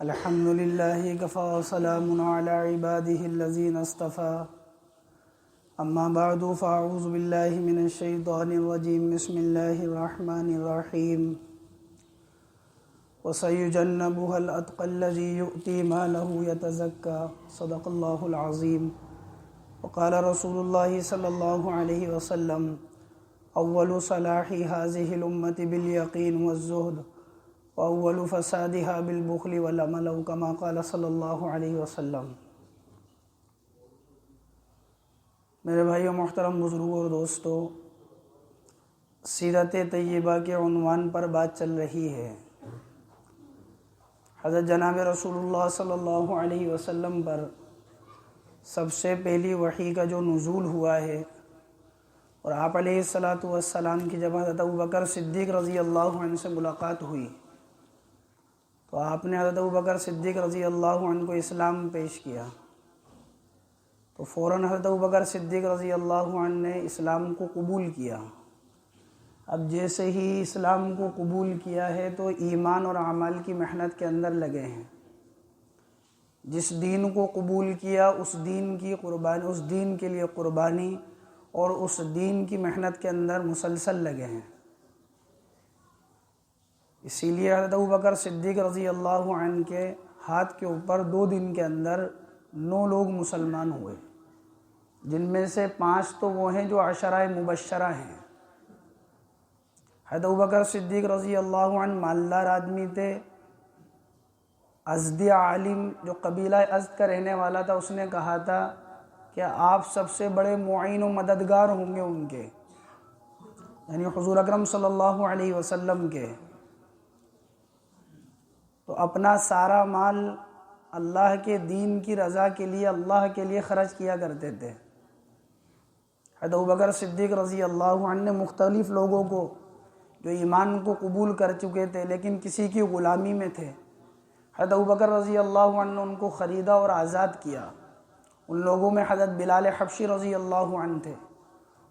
الحمد لله كفى وسلام على عباده الذين اصطفى أما بعد فأعوذ بالله من الشيطان الرجيم بسم الله الرحمن الرحيم وسيجنبها الأتقى الذي يؤتي ماله يتزكى صدق الله العظيم وقال رسول الله صلى الله عليه وسلم أول صلاح هذه الأمة باليقين والزهد وأول فسادها بالبخل والعمل كما قال صلی اللہ علیہ وسلم۔ میرے بھائیو محترم بزرگوں اور دوستو، سیرت طیبہ کے عنوان پر بات چل رہی ہے۔ حضرت جناب رسول اللہ صلی اللہ علیہ وسلم پر سب سے پہلی وحی کا جو نزول ہوا ہے، اور آپ علیہ السلام کی جب حضرت ابوبکر صدیق رضی اللہ عنہ سے ملاقات ہوئی تو آپ نے حضرت ابوبکر صدیق رضی اللہ عنہ کو اسلام پیش کیا، تو فوراً حضرت ابوبکر صدیق رضی اللہ عنہ نے اسلام کو قبول کیا۔ اب جیسے ہی اسلام کو قبول کیا ہے تو ایمان اور اعمال کی محنت کے اندر لگے ہیں۔ جس دین کو قبول کیا اس دین کی قربانی، اس دین کے لیے قربانی اور اس دین کی محنت کے اندر مسلسل لگے ہیں۔ اسی لیے حضرت ابوبکر صدیق رضی اللہ عنہ کے ہاتھ کے اوپر 2 دن کے اندر 9 لوگ مسلمان ہوئے، جن میں سے 5 تو وہ ہیں جو عشرہ مبشرہ ہیں۔ حضرت ابوبکر صدیق رضی اللہ عنہ مالدار آدمی تھے۔ ازدی عالم جو قبیلہ ازد کا رہنے والا تھا، اس نے کہا تھا کہ آپ سب سے بڑے معین و مددگار ہوں گے ان کے، یعنی حضور اکرم صلی اللہ علیہ وسلم کے۔ تو اپنا سارا مال اللہ کے دین کی رضا کے لیے، اللہ کے لیے خرچ کیا کرتے تھے۔ حضرت ابوبکر صدیق رضی اللہ عنہ نے مختلف لوگوں کو جو ایمان کو قبول کر چکے تھے لیکن کسی کی غلامی میں تھے، حضرت ابوبکر رضی اللہ عنہ نے ان کو خریدا اور آزاد کیا۔ ان لوگوں میں حضرت بلال حبشی رضی اللہ عنہ تھے،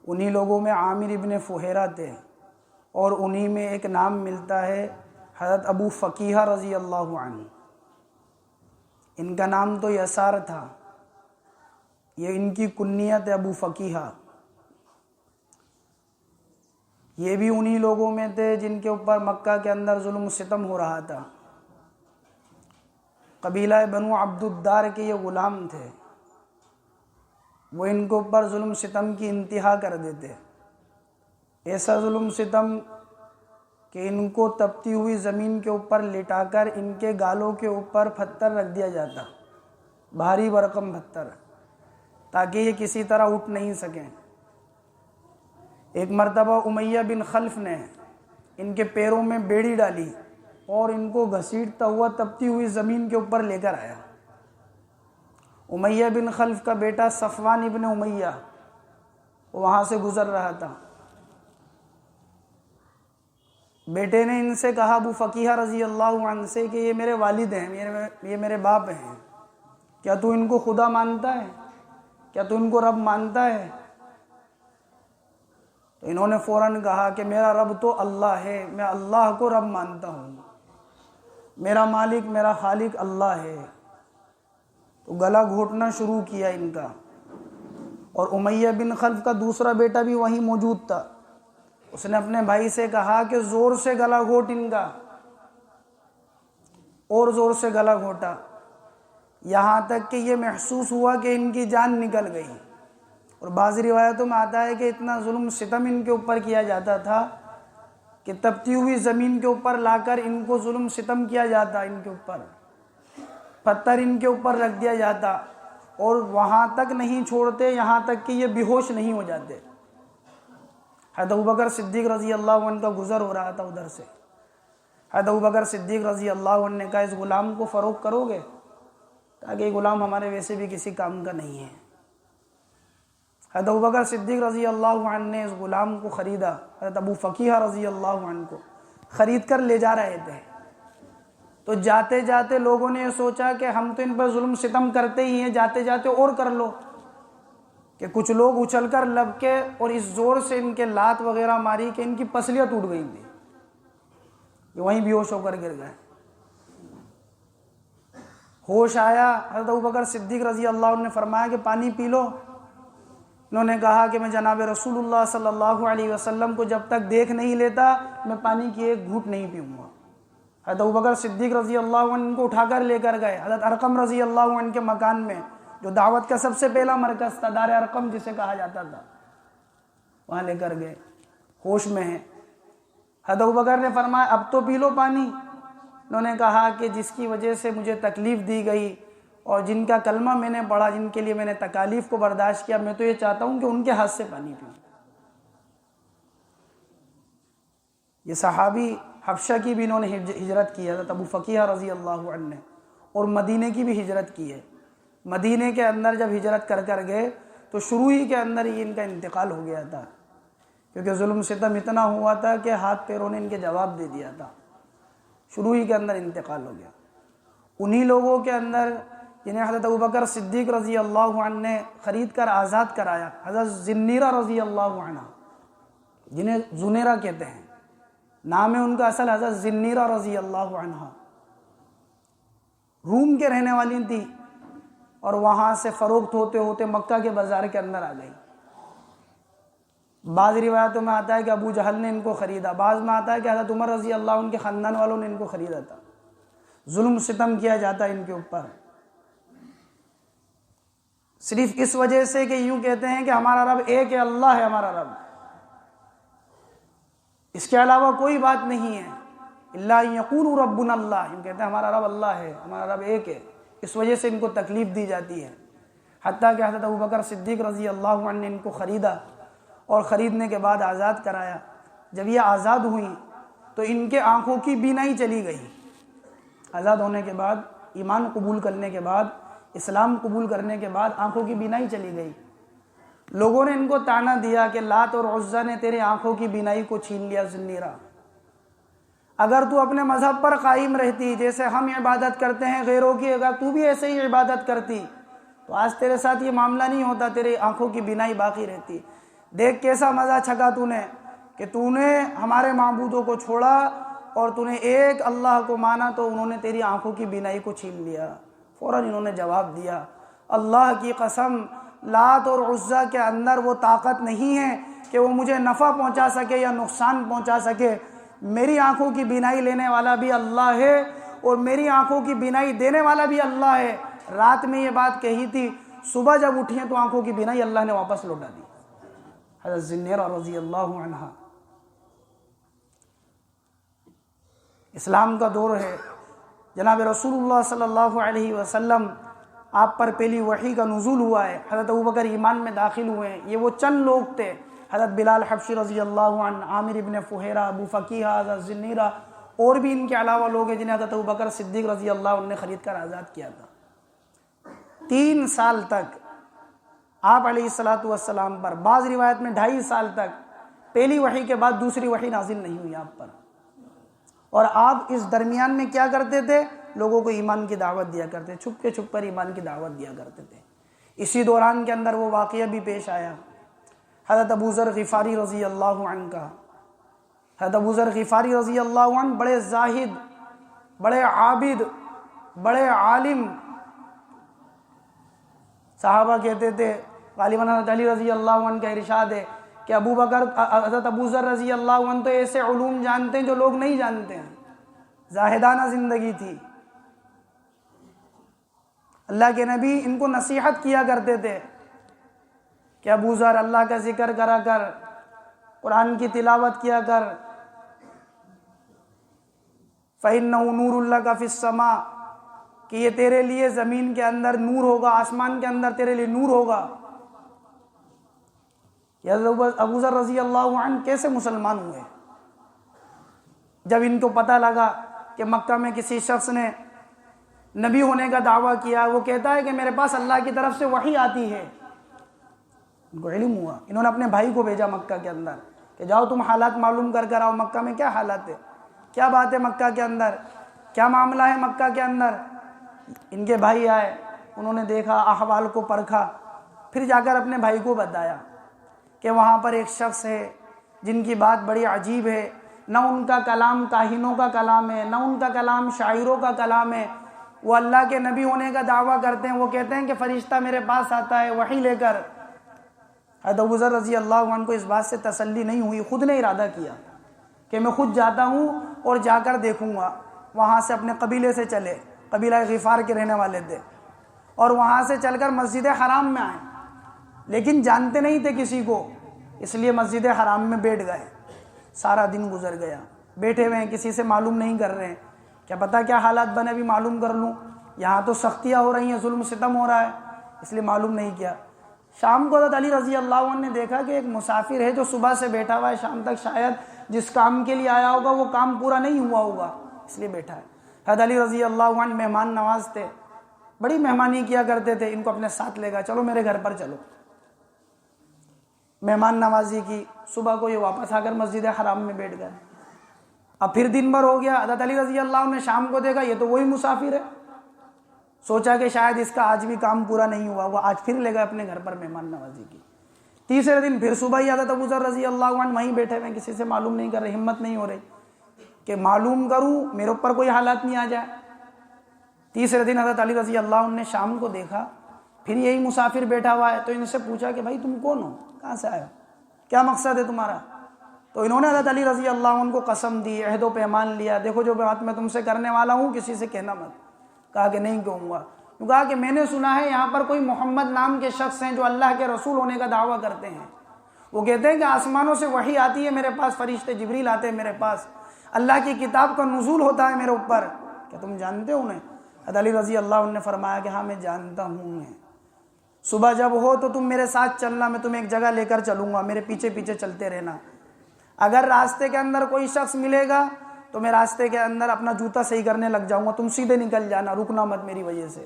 انہی لوگوں میں عامر ابن فہیرہ تھے، اور انہی میں ایک نام ملتا ہے حضرت ابو فقیہ رضی اللہ عنہ۔ ان کا نام تو یسار تھا، یہ ان کی کنیت ہے ابو فقیہ۔ یہ بھی انہی لوگوں میں تھے جن کے اوپر مکہ کے اندر ظلم و ستم ہو رہا تھا۔ قبیلہ بنو عبد الدار کے یہ غلام تھے، وہ ان کے اوپر ظلم ستم کی انتہا کر دیتے، ایسا ظلم ستم کہ ان کو تپتی ہوئی زمین کے اوپر لٹا کر ان کے گالوں کے اوپر پتھر رکھ دیا جاتا، بھاری بھرکم پتھر، تاکہ یہ کسی طرح اٹھ نہیں سکیں۔ ایک مرتبہ امیہ بن خلف نے ان کے پیروں میں بیڑی ڈالی اور ان کو گھسیٹتا ہوا تپتی ہوئی زمین کے اوپر لے کر آیا۔ امیہ بن خلف کا بیٹا صفوان ابن امیہ وہاں سے گزر رہا تھا۔ بیٹے نے ان سے کہا ابو فقیہ رضی اللہ عنہ سے کہ یہ میرے والد ہیں، یہ میرے باپ ہیں، کیا تو ان کو خدا مانتا ہے؟ کیا تو ان کو رب مانتا ہے؟ تو انہوں نے فوراً کہا کہ میرا رب تو اللہ ہے، میں اللہ کو رب مانتا ہوں، میرا مالک میرا خالق اللہ ہے۔ تو گلا گھوٹنا شروع کیا ان کا، اور امیہ بن خلف کا دوسرا بیٹا بھی وہیں موجود تھا۔ اس نے اپنے بھائی سے کہا کہ زور سے گلا گھوٹ ان کا، اور زور سے گلا گھوٹا، یہاں تک کہ یہ محسوس ہوا کہ ان کی جان نکل گئی۔ اور بعض روایتوں میں آتا ہے کہ اتنا ظلم ستم ان کے اوپر کیا جاتا تھا کہ تپتی ہوئی زمین کے اوپر لا کر ان کو ظلم ستم کیا جاتا، ان کے اوپر پتھر ان کے اوپر رکھ دیا جاتا، اور وہاں تک نہیں چھوڑتے یہاں تک کہ یہ بے ہوش نہیں ہو جاتے۔ حضرت ابوبکر صدیق رضی اللہ عنہ کا گزر ہو رہا تھا ادھر سے۔ حضرت ابوبکر صدیق رضی اللہ عنہ نے کہا اس غلام کو فروخت کرو گے؟ تاکہ یہ غلام ہمارے ویسے بھی کسی کام کا نہیں ہے۔ حضرت ابوبکر صدیق رضی اللہ عنہ نے اس غلام کو خریدا، حضرت ابو فقیہ رضی اللہ عنہ کو خرید کر لے جا رہے تھے۔ تو جاتے جاتے لوگوں نے یہ سوچا کہ ہم تو ان پر ظلم ستم کرتے ہی ہیں، جاتے جاتے اور کر لو، کہ کچھ لوگ اچھل کر لب کے اور اس زور سے ان کے لات وغیرہ ماری کہ ان کی پسلیاں ٹوٹ گئی تھیں، یہ وہیں بے ہوش ہو کر گر گئے۔ ہوش آیا، حضرت ابوبکر صدیق رضی اللہ عنہ نے فرمایا کہ پانی پی لو۔ انہوں نے کہا کہ میں جناب رسول اللہ صلی اللہ علیہ وسلم کو جب تک دیکھ نہیں لیتا میں پانی کی ایک گھونٹ نہیں پیوں گا۔ حضرت ابوبکر صدیق رضی اللہ عنہ کو اٹھا کر لے کر گئے حضرت ارقم رضی اللہ عنہ کے مکان میں، جو دعوت کا سب سے پہلا مرکز تھا، دار ارقم جسے کہا جاتا تھا، وہاں لے کر گئے، ہوش میں ہیں۔ حضرت ابوبکر نے فرمایا اب تو پی لو پانی۔ انہوں نے کہا کہ جس کی وجہ سے مجھے تکلیف دی گئی اور جن کا کلمہ میں نے پڑھا، جن کے لیے میں نے تکالیف کو برداشت کیا، میں تو یہ چاہتا ہوں کہ ان کے ہاتھ سے پانی پیوں۔ یہ صحابی حبشہ کی بھی انہوں نے ہجرت کی ہے، حضرت ابو فقیہ رضی اللہ عنہ نے، اور مدینے کی بھی ہجرت کی ہے۔ مدینے کے اندر جب ہجرت کر گئے تو شروع ہی کے اندر ہی ان کا انتقال ہو گیا تھا، کیونکہ ظلم ستم اتنا ہوا تھا کہ ہاتھ پیروں نے ان کے جواب دے دیا تھا، شروع ہی کے اندر انتقال ہو گیا۔ انہی لوگوں کے اندر جنہیں حضرت ابوبکر صدیق رضی اللہ عنہ نے خرید کر آزاد کرایا، حضرت ذنیرہ رضی اللہ عنہ، جنہیں زنیرہ کہتے ہیں، نام ہے ان کا اصل حضرت ذنیرہ رضی اللہ عنہ، روم کے رہنے والی تھی، اور وہاں سے فروخت ہوتے ہوتے مکہ کے بازار کے اندر آ گئی۔ بعض روایتوں میں آتا ہے کہ ابو جہل نے ان کو خریدا، بعض میں آتا ہے کہ حضرت عمر رضی اللہ عنہ کے خاندان والوں نے ان کو خریدا تھا۔ ظلم ستم کیا جاتا ہے ان کے اوپر، صرف اس وجہ سے کہ یوں کہتے ہیں کہ ہمارا رب ایک ہے، اللہ ہے ہمارا رب، اس کے علاوہ کوئی بات نہیں ہے، الا یقولوا ربنا اللہ، یوں کہتے ہیں ہمارا رب اللہ ہے، ہمارا رب ایک ہے، اس وجہ سے ان کو تکلیف دی جاتی ہے۔ حتیٰ کہ حضرت ابوبکر صدیق رضی اللہ عنہ نے ان کو خریدا اور خریدنے کے بعد آزاد کرایا۔ جب یہ آزاد ہوئی تو ان کے آنکھوں کی بینائی چلی گئی۔ آزاد ہونے کے بعد، ایمان قبول کرنے کے بعد، اسلام قبول کرنے کے بعد آنکھوں کی بینائی چلی گئی۔ لوگوں نے ان کو طعنہ دیا کہ لات اور عزیٰ نے تیرے آنکھوں کی بینائی کو چھین لیا ذنیرہ، اگر تو اپنے مذہب پر قائم رہتی، جیسے ہم عبادت کرتے ہیں غیروں کی، اگر تو بھی ایسے ہی عبادت کرتی تو آج تیرے ساتھ یہ معاملہ نہیں ہوتا، تیرے آنکھوں کی بینائی باقی رہتی۔ دیکھ کیسا مزہ چھکا تو نے کہ تو نے ہمارے معبودوں کو چھوڑا اور تو نے ایک اللہ کو مانا تو انہوں نے تیری آنکھوں کی بینائی کو چھین لیا۔ فوراً انہوں نے جواب دیا، اللہ کی قسم لات اور عزیٰ کے اندر وہ طاقت نہیں ہے کہ وہ مجھے نفع پہنچا سکے یا نقصان پہنچا سکے، میری آنکھوں کی بینائی لینے والا بھی اللہ ہے اور میری آنکھوں کی بینائی دینے والا بھی اللہ ہے۔ رات میں یہ بات کہی تھی، صبح جب اٹھی تو آنکھوں کی بینائی اللہ نے واپس لوٹا دی۔ حضرت ذنیرہ رضی اللہ عنہ، اسلام کا دور ہے، جناب رسول اللہ صلی اللہ علیہ وسلم آپ پر پہلی وحی کا نزول ہوا ہے، حضرت ابوبکر ایمان میں داخل ہوئے ہیں۔ یہ وہ چند لوگ تھے، حضرت بلال حبشی رضی اللہ عنہ، عامر ابن فہیرہ، ابو فقیہ، حضرت ذنیرہ، اور بھی ان کے علاوہ لوگ ہیں جنہیں حضرت ابوبکر صدیق رضی اللہ عنہ نے خرید کر آزاد کیا تھا۔ 3 سال تک آپ علیہ الصلوۃ والسلام پر، بعض روایت میں 2.5 سال تک پہلی وحی کے بعد دوسری وحی نازل نہیں ہوئی آپ پر، اور آپ اس درمیان میں کیا کرتے تھے؟ لوگوں کو ایمان کی دعوت دیا کرتے، چھپ کے چھپ پر ایمان کی دعوت دیا کرتے تھے۔ اسی دوران کے اندر وہ واقعہ بھی پیش آیا حضرت ابو ذر غفاری رضی اللہ عنہ کا۔ حضرت ابو ذر غفاری رضی اللہ عنہ بڑے زاہد، بڑے عابد، بڑے عالم صحابہ کہتے تھے، غالباً حضرت علی رضی اللہ عنہ کا ارشاد ہے کہ حضرت ابو ذر رضی اللہ عنہ تو ایسے علوم جانتے ہیں جو لوگ نہیں جانتے ہیں، زاہدانہ زندگی تھی۔ اللہ کے نبی ان کو نصیحت کیا کرتے تھے کہ ابو ذر اللہ کا ذکر کرا کر، قرآن کی تلاوت کیا کر، فَإِنَّهُ نُورُ لَكَ فِي السَّمَاءِ، کہ یہ تیرے لیے زمین کے اندر نور ہوگا، آسمان کے اندر تیرے لیے نور ہوگا۔ ابو ذر رضی اللہ عنہ کیسے مسلمان ہوئے؟ جب ان کو پتہ لگا کہ مکہ میں کسی شخص نے نبی ہونے کا دعویٰ کیا، وہ کہتا ہے کہ میرے پاس اللہ کی طرف سے وحی آتی ہے، ان کو علم ہوا، انہوں نے اپنے بھائی کو بھیجا مکہ کے اندر کہ جاؤ تم حالات معلوم کر آؤ، مکہ میں کیا حالات ہے، کیا بات ہے مکہ کے اندر، کیا معاملہ ہے مکہ کے اندر۔ ان کے بھائی آئے، انہوں نے دیکھا، احوال کو پرکھا، پھر جا کر اپنے بھائی کو بتایا کہ وہاں پر ایک شخص ہے جن کی بات بڑی عجیب ہے، نہ ان کا کلام کاہنوں کا کلام ہے، نہ ان کا کلام شاعروں کا کلام ہے، وہ اللہ کے نبی ہونے کا دعویٰ کرتے ہیں، وہ کہتے ہیں کہ فرشتہ میرے پاس آتا ہے وحی لے کر۔ حضرت ابو ذر رضی اللہ عنہ کو اس بات سے تسلی نہیں ہوئی، خود نے ارادہ کیا کہ میں خود جاتا ہوں اور جا کر دیکھوں گا۔ وہاں سے اپنے قبیلے سے چلے، قبیلہ غفار کے رہنے والے تھے، اور وہاں سے چل کر مسجد حرام میں آئے، لیکن جانتے نہیں تھے کسی کو، اس لیے مسجد حرام میں بیٹھ گئے۔ سارا دن گزر گیا، بیٹھے ہوئے ہیں، کسی سے معلوم نہیں کر رہے ہیں، کیا پتہ کیا حالات بنے بھی معلوم کر لوں، یہاں تو سختیاں ہو رہی ہیں، ظلم ستم ہو رہا ہے، اس لیے معلوم نہیں کیا۔ شام کو حضرت علی رضی اللہ عنہ نے دیکھا کہ ایک مسافر ہے جو صبح سے بیٹھا ہوا ہے، شام تک شاید جس کام کے لیے آیا ہوگا وہ کام پورا نہیں ہوا ہوگا، اس لیے بیٹھا ہے۔ حضرت علی رضی اللہ عنہ مہمان نواز تھے، بڑی مہمانی کیا کرتے تھے، ان کو اپنے ساتھ لے گا، چلو میرے گھر پر چلو، مہمان نوازی کی۔ صبح کو یہ واپس آ کر مسجد حرام میں بیٹھ گئے۔ اب پھر دن بھر ہو گیا، حضرت علی رضی اللہ عنہ نے شام کو دیکھا یہ تو وہی مسافر ہے، سوچا کہ شاید اس کا آج بھی کام پورا نہیں ہوا، وہ آج پھر لے گئے اپنے گھر پر مہمان نوازی کی۔ تیسرے دن پھر صبح ہی حضرت ابو ذر رضی اللہ عنہ وہیں بیٹھے ہوئے، کسی سے معلوم نہیں کر رہے، ہمت نہیں ہو رہی کہ معلوم کروں میرے اوپر کوئی حالات نہیں آ جائے۔ تیسرے دن حضرت علی رضی اللہ عنہ نے شام کو دیکھا پھر یہی مسافر بیٹھا ہوا ہے، تو ان سے پوچھا کہ بھائی تم کون ہو، کہاں سے آئے ہو، کیا مقصد ہے تمہارا؟ تو انہوں نے حضرت علی رضی اللہ عنہ کو قسم دی، عہد و پیمان لیا، دیکھو جو بات میں تم سے کرنے والا ہوں کسی سے کہنا مت۔ کہا کہ نہیں کہوں گا۔ کہا کہ میں نے سنا ہے یہاں پر کوئی محمد نام کے شخص ہیں جو اللہ کے رسول ہونے کا دعویٰ کرتے ہیں، وہ کہتے ہیں کہ آسمانوں سے وحی آتی ہے میرے پاس، فرشتے جبریل آتے ہیں میرے پاس، اللہ کی کتاب کا نزول ہوتا ہے میرے اوپر، کیا تم جانتے ہو انہیں؟ حضرت علی رضی اللہ عنہ نے فرمایا کہ ہاں میں جانتا ہوں انہیں، صبح جب ہو تو تم میرے ساتھ چلنا، میں تمہیں ایک جگہ لے کر چلوں گا، میرے پیچھے پیچھے چلتے رہنا، اگر راستے کے اندر کوئی شخص ملے گا تو میں راستے کے اندر اپنا جوتا صحیح کرنے لگ جاؤں گا، تم سیدھے نکل جانا، رکنا مت میری وجہ سے،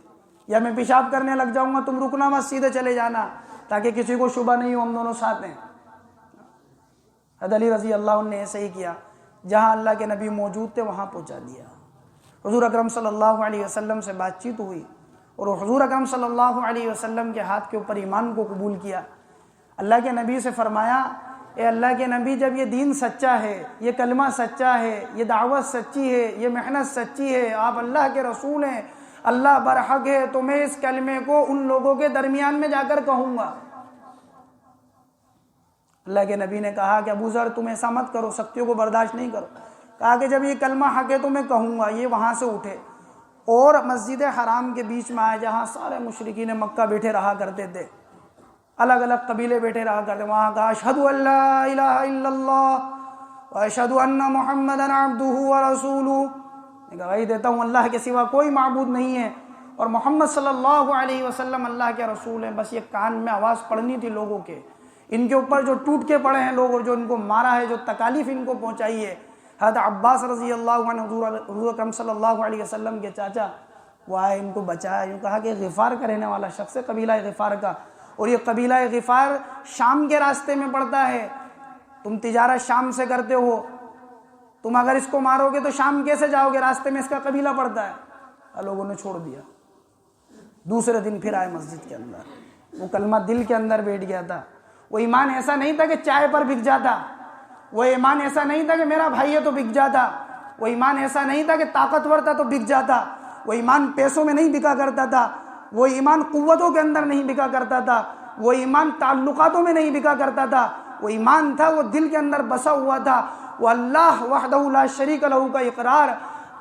یا میں پیشاب کرنے لگ جاؤں گا، تم رکنا مت، سیدھے چلے جانا، تاکہ کسی کو شبہ نہیں ہو ہم دونوں ساتھ ہیں۔ حضرت علی رضی اللہ عنہ نے ایسے ہی کیا، جہاں اللہ کے نبی موجود تھے وہاں پہنچا دیا۔ حضور اکرم صلی اللہ علیہ وسلم سے بات چیت ہوئی، اور حضور اکرم صلی اللہ علیہ وسلم کے ہاتھ کے اوپر ایمان کو قبول کیا۔ اللہ کے نبی سے فرمایا، اے اللہ کے نبی، جب یہ دین سچا ہے، یہ کلمہ سچا ہے، یہ دعوت سچی ہے، یہ محنت سچی ہے، آپ اللہ کے رسول ہیں، اللہ برحق ہے، تو میں اس کلمے کو ان لوگوں کے درمیان میں جا کر کہوں گا۔ اللہ کے نبی نے کہا کہ ابو ذر تم ایسا مت کرو، سختیوں کو برداشت نہیں کرو۔ کہا کہ جب یہ کلمہ حق ہے تو میں کہوں گا۔ یہ وہاں سے اٹھے اور مسجد حرام کے بیچ میں آئے، جہاں سارے مشرکین مکہ بیٹھے رہا کرتے تھے، الگ الگ قبیلے بیٹھے رہا کرتے، وہاں کہا اشہد ان لا الہ الا اللہ واشہد ان محمدا عبدہ ورسولہ، میں گواہی دیتا ہوں اللہ کے سوا کوئی معبود نہیں ہے اور محمد صلی اللہ علیہ وسلم اللہ کے رسول ہیں۔ بس یہ کان میں آواز پڑنی تھی لوگوں کے، ان کے اوپر جو ٹوٹ کے پڑے ہیں لوگ اور جو ان کو مارا ہے، جو تکالیف ان کو پہنچائی ہے۔ حضرت عباس رضی اللہ عنہ حضور اکرم صلی اللہ علیہ وسلم کے چاچا، وہ آئے ان کو بچایا، یوں کہا کہ غفار کا رہنے والا شخص ہے، قبیلہ غفار کا، اور یہ قبیلہ غفار شام کے راستے میں پڑتا ہے، تم تجارت شام سے کرتے ہو، تم اگر اس کو مارو گے تو شام کیسے جاؤ گے، راستے میں اس کا قبیلہ پڑتا ہے۔ لوگوں نے چھوڑ دیا۔ دوسرے دن پھر آئے مسجد کے اندر، وہ کلمہ دل کے اندر بیٹھ گیا تھا۔ وہ ایمان ایسا نہیں تھا کہ چائے پر بک جاتا، وہ ایمان ایسا نہیں تھا کہ میرا بھائی ہے تو بک جاتا، وہ ایمان ایسا نہیں تھا کہ طاقتور تھا تو بک جاتا، وہ ایمان پیسوں میں نہیں بکا کرتا تھا، وہ ایمان قوتوں کے اندر نہیں بکا کرتا تھا، وہ ایمان تعلقاتوں میں نہیں بکا کرتا تھا، وہ ایمان تھا وہ دل کے اندر بسا ہوا تھا، وہ اللہ وحدہ لا شریک لہ کا اقرار،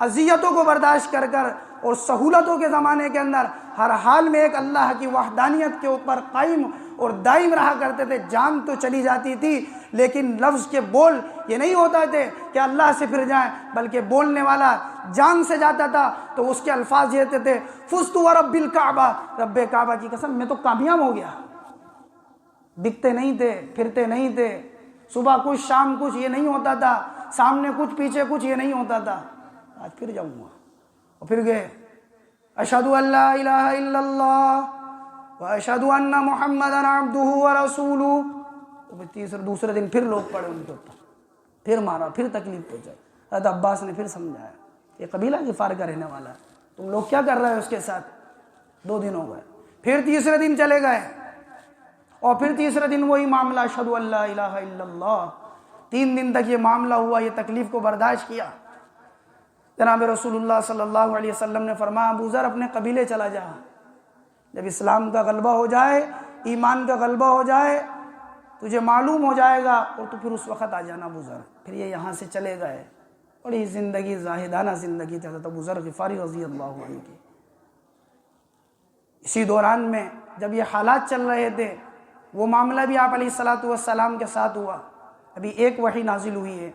اذیتوں کو برداشت کر کر اور سہولتوں کے زمانے کے اندر ہر حال میں ایک اللہ کی وحدانیت کے اوپر قائم اور دائم رہا کرتے تھے۔ جان تو چلی جاتی تھی لیکن لفظ کے بول یہ نہیں ہوتا تھے کہ اللہ سے پھر جائیں، بلکہ بولنے والا جان سے جاتا تھا تو اس کے الفاظ یہ تھے، فزت ورب الکعبہ، رب کعبہ کی قسم میں تو کامیاب ہو گیا۔ بکتے نہیں تھے، پھرتے نہیں تھے، صبح کچھ شام کچھ یہ نہیں ہوتا تھا، سامنے کچھ پیچھے کچھ یہ نہیں ہوتا تھا۔ آج پھر جاؤں گا، اور پھر گئے، اشہد ان لا الہ الا اللہ واشہد ان محمدا عبدہ ورسولہ۔ دوسرے دن پھر لوگ پڑے ان کے اوپر، پھر مارا، پھر تکلیف پہنچائی۔ حضرت عباس نے پھر سمجھایا، یہ قبیلہ غفار کا رہنے والا ہے، تم لوگ کیا کر رہے ہو اس کے ساتھ؟ 2 دن ہو گئے، پھر تیسرے دن چلے گئے، اور پھر تیسرے دن وہی معاملہ، اشہد ان لا الہ الا اللہ۔ 3 دن تک یہ معاملہ ہوا، یہ تکلیف کو برداشت کیا۔ جناب رسول اللہ صلی اللہ علیہ وسلم نے فرمایا ابو ذر اپنے قبیلے چلا جا، جب اسلام کا غلبہ ہو جائے، ایمان کا غلبہ ہو جائے، تجھے معلوم ہو جائے گا اور تو پھر اس وقت آ جانا ابو ذر۔ پھر یہ یہاں سے چلے گئے، بڑی زندگی زاہدانہ زندگی تھی حضرت ابو ذر غفاری رضی اللہ عنہ کی۔ اسی دوران میں جب یہ حالات چل رہے تھے، وہ معاملہ بھی آپ علیہ السلام کے ساتھ ہوا۔ ابھی ایک وحی نازل ہوئی ہے،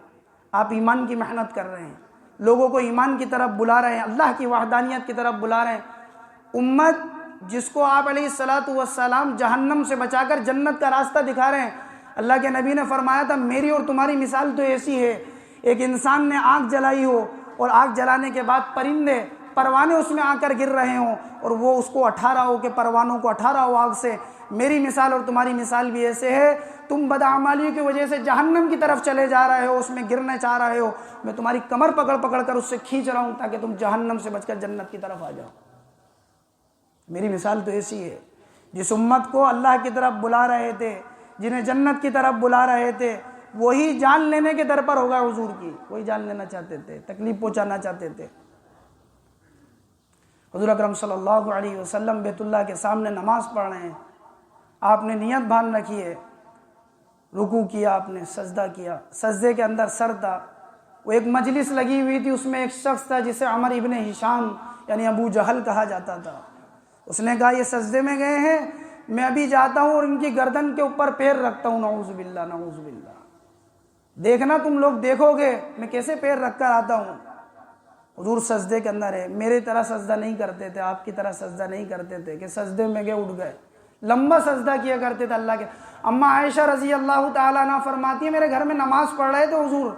آپ ایمان کی محنت کر رہے ہیں، لوگوں کو ایمان کی طرف بلا رہے ہیں، اللہ کی وحدانیت کی طرف بلا رہے ہیں۔ امت جس کو آپ علیہ السلام جہنم سے بچا کر جنت کا راستہ دکھا رہے ہیں، اللہ کے نبی نے فرمایا تھا میری اور تمہاری مثال تو ایسی ہے، ایک انسان نے آگ جلائی ہو اور آگ جلانے کے بعد پرندے پروانے اس میں آ کر گر رہے ہوں اور وہ اس کو اٹھا رہا ہو کہ پروانوں کو اٹھا رہا ہو آگ سے۔ میری مثال اور تمہاری مثال بھی ایسے ہے، تم بدعمالی کی وجہ سے جہنم کی طرف چلے جا رہے ہو، اس میں گرنا چاہ رہے ہو، میں تمہاری کمر پکڑ پکڑ کر اس سے کھینچ رہا ہوں تاکہ تم جہنم سے بچ کر جنت کی طرف آ جاؤ۔ میری مثال تو ایسی ہے، جس امت کو اللہ کی طرف بلا رہے تھے، جنہیں جنت کی طرف بلا رہے تھے، وہی جان لینے کے در پر ہوگا حضور کی، وہی جان لینا چاہتے تھے، تکلیف پہنچانا چاہتے تھے۔ حضور اکرم صلی اللہ علیہ وسلم بیت اللہ کے سامنے نماز پڑھ رہے ہیں، آپ نے نیت باندھ رکھی ہے، رکوع کیا، آپ نے سجدہ کیا، سجدے کے اندر سر تھا، وہ ایک مجلس لگی ہوئی تھی، اس میں ایک شخص تھا جسے عمر ابن ہشام یعنی ابو جہل کہا جاتا تھا۔ اس نے کہا یہ سجدے میں گئے ہیں، میں ابھی جاتا ہوں اور ان کی گردن کے اوپر پیر رکھتا ہوں، نعوذ باللہ نعوذ باللہ، دیکھنا تم لوگ دیکھو گے میں کیسے پیر رکھ کر آتا ہوں۔ حضور سجدے کے اندر ہے، میرے طرح سجدہ نہیں کرتے تھے، آپ کی طرح سجدہ نہیں کرتے تھے کہ سجدے میں گئے اٹھ گئے، لمبا سجدہ کیا کرتے تھے اللہ کے۔ اما عائشہ رضی اللہ تعالیٰ عنہ فرماتی ہے میرے گھر میں نماز پڑھ رہے تھے حضور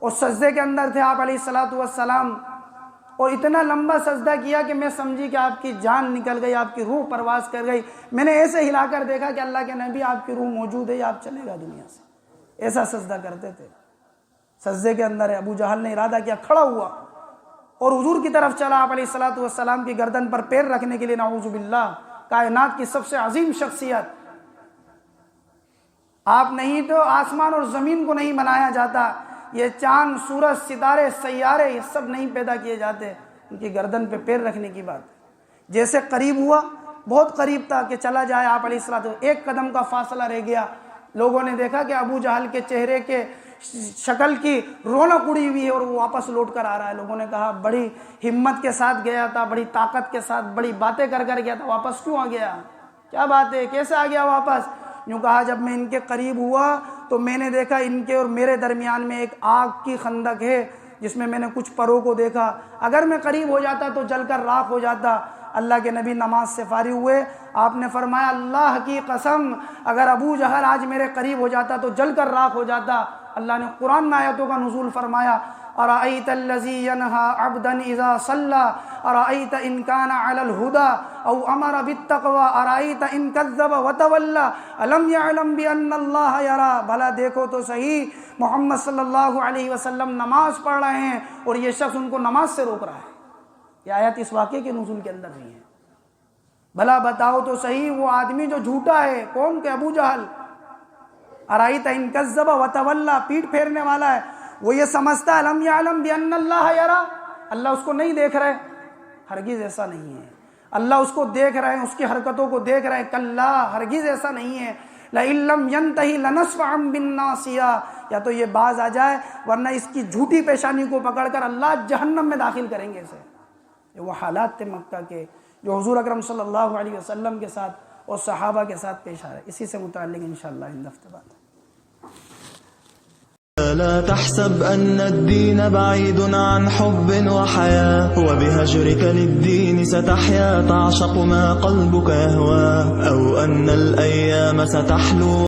اور سجدے کے اندر تھے آپ علیہ السلام، اور اتنا لمبا سجدہ کیا کہ میں سمجھی کہ آپ کی جان نکل گئی، آپ کی روح پرواز کر گئی۔ میں نے ایسے ہلا کر دیکھا کہ اللہ کے نبی آپ کی روح موجود ہے یا آپ چلے گا دنیا سے، ایسا سجدہ کرتے تھے۔ سجدے کے اندر ہے، ابو جہل نے ارادہ کیا، کھڑا ہوا اور حضور کی طرف چلا، آپ علیہ السلام کی گردن پر پیر رکھنے کے لیے، نعوذ باللہ، کائنات کی سب سے عظیم شخصیت۔ آپ نہیں تو آسمان اور زمین کو نہیں بنایا جاتا، یہ چاند سورج ستارے سیارے یہ سب نہیں پیدا کیے جاتے، ان کی گردن پہ پیر رکھنے کی بات۔ جیسے قریب ہوا، بہت قریب تھا کہ چلا جائے آپ علیہ السلام، ایک قدم کا فاصلہ رہ گیا، لوگوں نے دیکھا کہ ابو جہل کے چہرے کے شکل کی رونق اڑی ہوئی ہے اور وہ واپس لوٹ کر آ رہا ہے۔ لوگوں نے کہا بڑی ہمت کے ساتھ گیا تھا، بڑی طاقت کے ساتھ بڑی باتیں کر کر گیا تھا، واپس کیوں آ گیا؟ کیا بات ہے، کیسے آ گیا واپس؟ یوں کہا جب میں ان کے قریب ہوا تو میں نے دیکھا ان کے اور میرے درمیان میں ایک آگ کی خندق ہے جس میں نے کچھ پروں کو دیکھا، اگر میں قریب ہو جاتا تو جل کر راکھ ہو جاتا۔ اللہ کے نبی نماز سے فارغ ہوئے، آپ نے فرمایا اللہ کی قسم اگر ابو جہل آج میرے قریب ہو جاتا تو جل کر راکھ ہو جاتا۔ اللہ نے قرآن میں آیتوں کا نزول فرمایا، ارأیت الذی ینہی عبدا اذا صلی ارأیت ان کان علی الہدی او امر بالتقوی ارأیت ان کذب وتولی الم یعلم بان اللہ یری۔ بھلا دیکھو تو صحیح، محمد صلی اللہ علیہ وسلم نماز پڑھ رہے ہیں اور یہ شخص ان کو نماز سے روک رہا ہے۔ یہ آیت اس واقعے کے نزول کے اندر نہیں ہے۔ بھلا بتاؤ تو صحیح وہ آدمی جو جھوٹا ہے، کون کہ ابو جہل، ارائیت ان کذب وتولی، پیٹ پھیرنے والا ہے، وہ یہ سمجھتا ہے الم یعلم بان اللہ یری، اللہ اس کو نہیں دیکھ رہے۔ ہرگز ایسا نہیں ہے، اللہ اس کو دیکھ رہے ہیں، اس کی حرکتوں کو دیکھ رہے ہیں۔ کلا، ہرگز ایسا نہیں ہے۔ لئن لم ینتہی لنصفعا بالناصیہ، یا تو یہ باز آ جائے ورنہ اس کی جھوٹی پیشانی کو پکڑ کر اللہ جہنم میں داخل کریں گے اسے۔ یہ وہ حالات تھے مکہ کے جو حضور اکرم صلی اللہ علیہ وسلم کے ساتھ اور صحابہ کے ساتھ پیش آ رہے۔ اسی سے متعلق انشاءاللہ ان ہفتے بعد۔ لا تحسب أن الدين بعيد عن حب وحياة، وبهجرك للدين ستحيا تعشق ما قلبك يهوى، أو أن الأيام ستحلو